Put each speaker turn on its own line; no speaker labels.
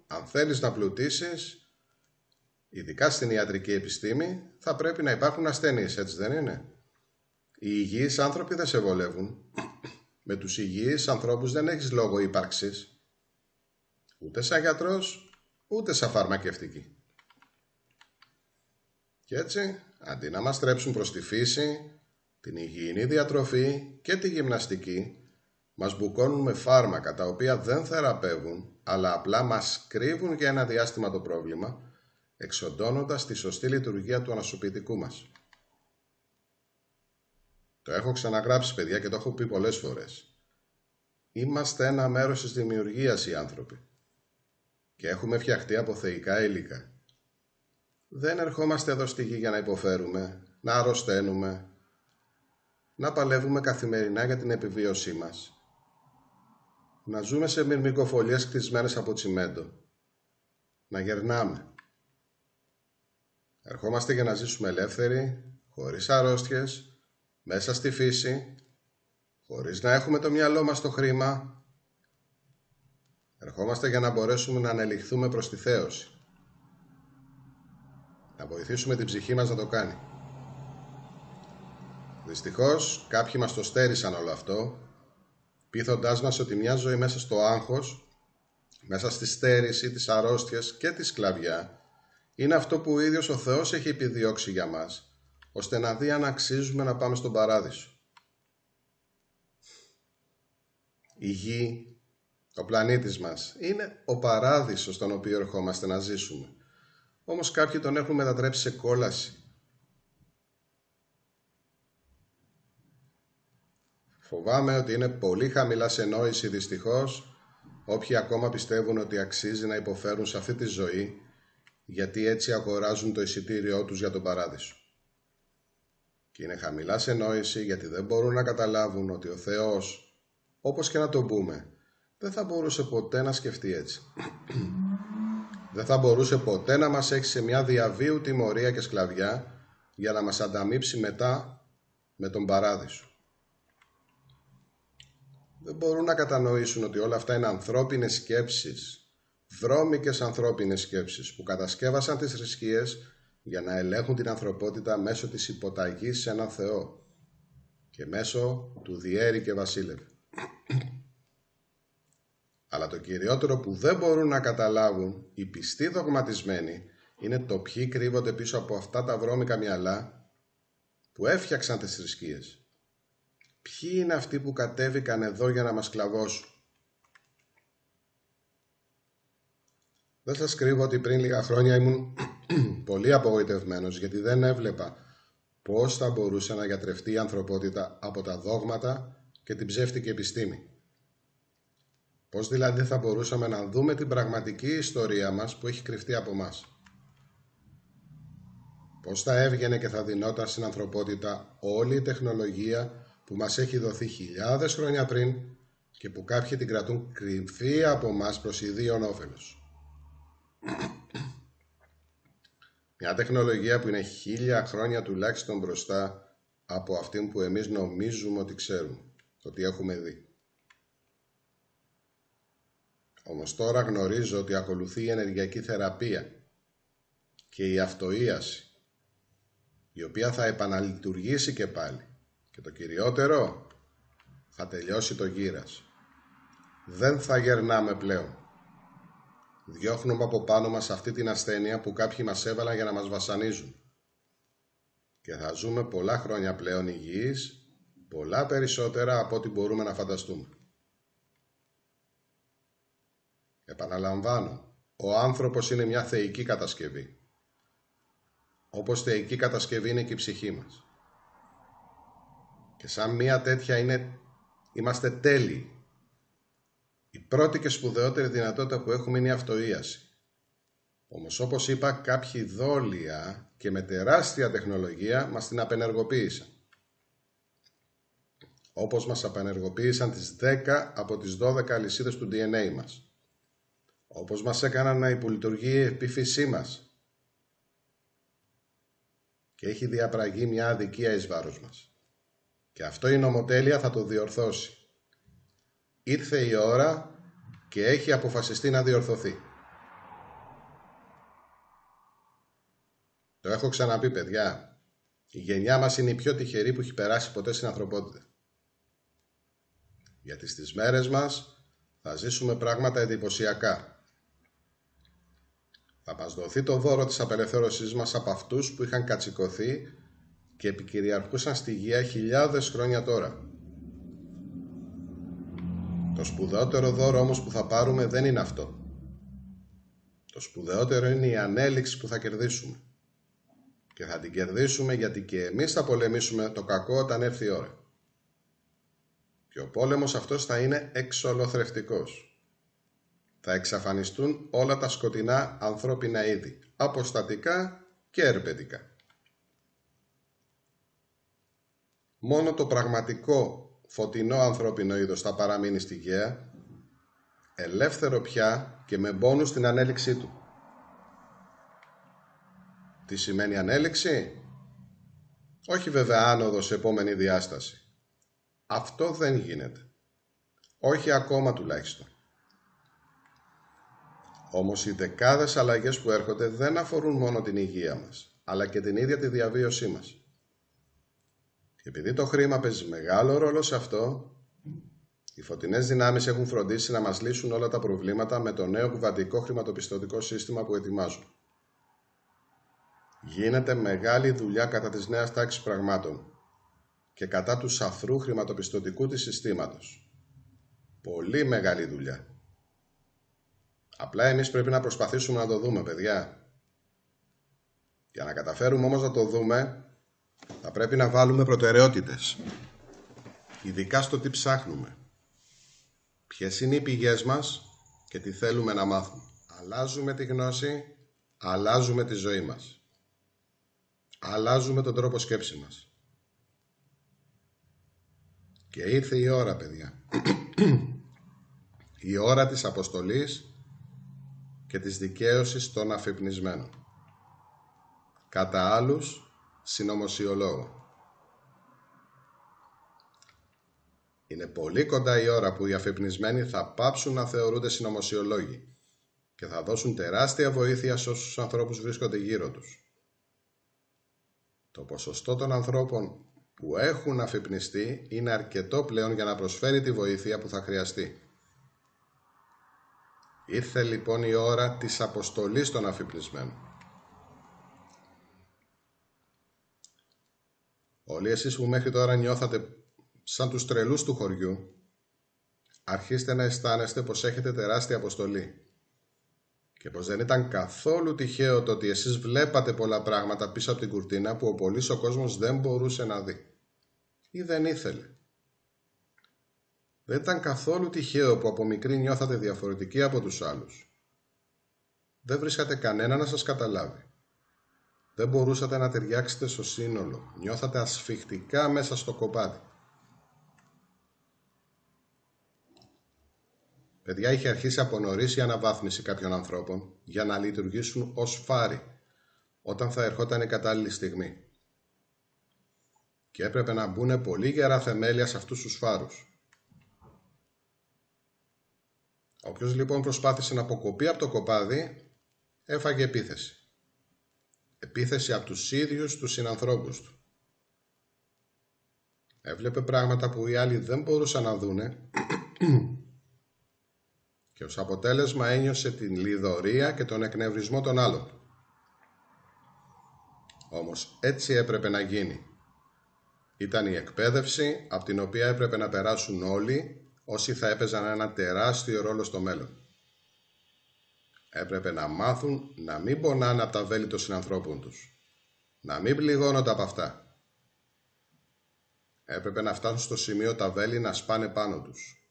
αν θέλεις να πλουτίσεις, ειδικά στην ιατρική επιστήμη, θα πρέπει να υπάρχουν ασθενείς, έτσι δεν είναι? Οι υγιείς άνθρωποι δεν σε βολεύουν. Με τους υγιείς ανθρώπους δεν έχεις λόγο ύπαρξης. Ούτε σαν γιατρός, ούτε σαν φαρμακευτική. Και έτσι, αντί να μας στρέψουν προς τη φύση, την υγιεινή διατροφή και τη γυμναστική, μας μπουκώνουν με φάρμακα τα οποία δεν θεραπεύουν, αλλά απλά μας κρύβουν για ένα διάστημα το πρόβλημα, εξοντώνοντας τη σωστή λειτουργία του ανασωπητικού μας. Το έχω ξαναγράψει, παιδιά, και το έχω πει πολλές φορές. Είμαστε ένα μέρος της δημιουργίας οι άνθρωποι και έχουμε φτιαχτεί από θεϊκά υλικά. Δεν ερχόμαστε εδώ στη γη για να υποφέρουμε, να αρρωσταίνουμε, να παλεύουμε καθημερινά για την επιβίωσή μας, να ζούμε σε μυρμικοφολίες κτισμένες από τσιμέντο, να γερνάμε. Ερχόμαστε για να ζήσουμε ελεύθεροι, χωρίς αρρώστιες, μέσα στη φύση, χωρίς να έχουμε το μυαλό μας στο χρήμα. Ερχόμαστε για να μπορέσουμε να ανελιχθούμε προς τη θέωση, να βοηθήσουμε την ψυχή μας να το κάνει. Δυστυχώς, κάποιοι μας το στέρισαν όλο αυτό, πείθοντάς μας ότι μια ζωή μέσα στο άγχος, μέσα στη στέρηση, τις αρρώστιες και τη σκλαβιά, είναι αυτό που ο ίδιος ο Θεός έχει επιδιώξει για μας, ώστε να δει αν αξίζουμε να πάμε στον παράδεισο. Η γη, ο πλανήτης μας, είναι ο παράδεισος στον οποίο ερχόμαστε να ζήσουμε. Όμως κάποιοι τον έχουν μετατρέψει σε κόλαση. Φοβάμαι ότι είναι πολύ χαμηλά σε νόηση, δυστυχώς, όποιοι ακόμα πιστεύουν ότι αξίζει να υποφέρουν σε αυτή τη ζωή, γιατί έτσι αγοράζουν το εισιτήριό τους για τον παράδεισο. Και είναι χαμηλά σε νόηση γιατί δεν μπορούν να καταλάβουν ότι ο Θεός, όπως και να το πούμε, δεν θα μπορούσε ποτέ να σκεφτεί έτσι. Δεν θα μπορούσε ποτέ να μας έχει σε μια διαβίου τιμωρία και σκλαβιά για να μας ανταμείψει μετά με τον παράδεισο. Δεν μπορούν να κατανοήσουν ότι όλα αυτά είναι ανθρώπινες σκέψεις, βρώμικες ανθρώπινες σκέψεις που κατασκεύασαν τις θρησκείες για να ελέγχουν την ανθρωπότητα μέσω της υποταγής σε έναν Θεό και μέσω του διέρη και βασίλευε. Αλλά το κυριότερο που δεν μπορούν να καταλάβουν οι πιστοί δογματισμένοι είναι το ποιοι κρύβονται πίσω από αυτά τα βρώμικα μυαλά που έφτιαξαν τις θρησκείες. Ποιοι είναι αυτοί που κατέβηκαν εδώ για να μας σκλαβώσουν. Δεν σας κρύβω ότι πριν λίγα χρόνια ήμουν πολύ απογοητευμένος, γιατί δεν έβλεπα πώς θα μπορούσε να γιατρευτεί η ανθρωπότητα από τα δόγματα και την ψεύτικη επιστήμη. Πώς δηλαδή θα μπορούσαμε να δούμε την πραγματική ιστορία μας που έχει κρυφτεί από μας. Πώς θα έβγαινε και θα δινόταν στην ανθρωπότητα όλη η τεχνολογία που μας έχει δοθεί χιλιάδες χρόνια πριν και που κάποιοι την κρατούν κρυφή από μας προς ιδίον όφελος. Μια τεχνολογία που είναι 1000 χρόνια τουλάχιστον μπροστά από αυτήν που εμείς νομίζουμε ότι ξέρουμε, ότι έχουμε δει. Όμως τώρα γνωρίζω ότι ακολουθεί η ενεργειακή θεραπεία και η αυτοΐαση, η οποία θα επαναλειτουργήσει και πάλι. Και το κυριότερο, θα τελειώσει το γύρας. Δεν θα γερνάμε πλέον. Διώχνουμε από πάνω μας αυτή την ασθένεια που κάποιοι μας έβαλαν για να μας βασανίζουν. Και θα ζούμε πολλά χρόνια πλέον υγιείς, πολλά περισσότερα από ό,τι μπορούμε να φανταστούμε. Επαναλαμβάνω, ο άνθρωπος είναι μια θεϊκή κατασκευή. Όπως θεϊκή κατασκευή είναι και η ψυχή μας. Και σαν μια τέτοια είμαστε τέλειοι. Η πρώτη και σπουδαιότερη δυνατότητα που έχουμε είναι η αυτοΐαση. Όμως όπως είπα, κάποιοι δόλια και με τεράστια τεχνολογία μας την απενεργοποίησαν. Όπως μας απενεργοποίησαν τις 10 από τις 12 αλυσίδες του DNA μας. Όπως μας έκαναν να υπολειτουργεί η επίφυσή μας. Και έχει διαπραγεί μια αδικία εις βάρος μας. Και αυτό η νομοτέλεια θα το διορθώσει. Ήρθε η ώρα και έχει αποφασιστεί να διορθωθεί. Το έχω ξαναπεί, παιδιά. Η γενιά μας είναι η πιο τυχερή που έχει περάσει ποτέ στην ανθρωπότητα. Γιατί στις μέρες μας θα ζήσουμε πράγματα εντυπωσιακά. Θα μας δοθεί το δώρο της απελευθέρωσής μας από αυτούς που είχαν κατσικωθεί και επικυριαρχούσαν στη γη χιλιάδες χρόνια τώρα. Το σπουδαιότερο δώρο όμως που θα πάρουμε δεν είναι αυτό. Το σπουδαιότερο είναι η ανέλυξη που θα κερδίσουμε. Και θα την κερδίσουμε γιατί και εμείς θα πολεμήσουμε το κακό όταν έρθει η ώρα. Και ο πόλεμος αυτός θα είναι εξολοθρευτικός. Θα εξαφανιστούν όλα τα σκοτεινά ανθρώπινα είδη, αποστατικά και ερπετικά. Μόνο το πραγματικό φωτεινό ανθρώπινο είδος θα παραμείνει στη γαία, ελεύθερο πια και με μπόνους στην ανέλυξή του. Τι σημαίνει ανέλυξη? Όχι βέβαια άνοδο σε επόμενη διάσταση. Αυτό δεν γίνεται. Όχι ακόμα τουλάχιστον. Όμως οι δεκάδες αλλαγές που έρχονται δεν αφορούν μόνο την υγεία μας, αλλά και την ίδια τη διαβίωσή μας. Και επειδή το χρήμα παίζει μεγάλο ρόλο σε αυτό, οι φωτεινές δυνάμεις έχουν φροντίσει να μας λύσουν όλα τα προβλήματα με το νέο κουβαντικό χρηματοπιστωτικό σύστημα που ετοιμάζουν. Γίνεται μεγάλη δουλειά κατά της νέας τάξης πραγμάτων και κατά του σαθρού χρηματοπιστωτικού της συστήματος. Πολύ μεγάλη δουλειά. Απλά εμείς πρέπει να προσπαθήσουμε να το δούμε, παιδιά. Για να καταφέρουμε όμως να το δούμε, θα πρέπει να βάλουμε προτεραιότητες. Ειδικά στο τι ψάχνουμε. Ποιες είναι οι πηγές μας και τι θέλουμε να μάθουμε. Αλλάζουμε τη γνώση, αλλάζουμε τη ζωή μας. Αλλάζουμε τον τρόπο σκέψης μας. Και ήρθε η ώρα, παιδιά. Η ώρα της αποστολής και της δικαίωσης των αφυπνισμένων. Κατά άλλους, συνωμοσιολόγων. Είναι πολύ κοντά η ώρα που οι αφυπνισμένοι θα πάψουν να θεωρούνται συνωμοσιολόγοι και θα δώσουν τεράστια βοήθεια σε όσους ανθρώπους βρίσκονται γύρω τους. Το ποσοστό των ανθρώπων που έχουν αφυπνιστεί είναι αρκετό πλέον για να προσφέρει τη βοήθεια που θα χρειαστεί. Ήρθε λοιπόν η ώρα της αποστολής των αφυπνισμένων. Όλοι εσείς που μέχρι τώρα νιώθατε σαν τους τρελούς του χωριού, αρχίστε να αισθάνεστε πως έχετε τεράστια αποστολή και πως δεν ήταν καθόλου τυχαίο το ότι εσείς βλέπατε πολλά πράγματα πίσω από την κουρτίνα που ο πολύς ο κόσμος δεν μπορούσε να δει ή δεν ήθελε. Δεν ήταν καθόλου τυχαίο που από μικρή νιώθατε διαφορετικοί από τους άλλους. Δεν βρίσκατε κανένα να σας καταλάβει. Δεν μπορούσατε να ταιριάξετε στο σύνολο. Νιώθατε ασφιχτικά μέσα στο κοπάδι. Παιδιά, είχε αρχίσει από νωρίς η αναβάθμιση κάποιων ανθρώπων για να λειτουργήσουν ως φάροι όταν θα ερχόταν η κατάλληλη στιγμή. Και έπρεπε να μπουν πολύ γερά θεμέλια σε αυτούς τους φάρους. Όποιος λοιπόν προσπάθησε να αποκοπεί από το κοπάδι, έφαγε επίθεση. Επίθεση από τους ίδιους τους συνανθρώπους του. Έβλεπε πράγματα που οι άλλοι δεν μπορούσαν να δούνε και ως αποτέλεσμα ένιωσε την λιδωρία και τον εκνευρισμό των άλλων. Όμως έτσι έπρεπε να γίνει. Ήταν η εκπαίδευση από την οποία έπρεπε να περάσουν όλοι όσοι θα έπαιζαν ένα τεράστιο ρόλο στο μέλλον. Έπρεπε να μάθουν να μην πονάνε από τα βέλη των συνανθρώπων τους. Να μην πληγώνονται από αυτά. Έπρεπε να φτάσουν στο σημείο τα βέλη να σπάνε πάνω τους.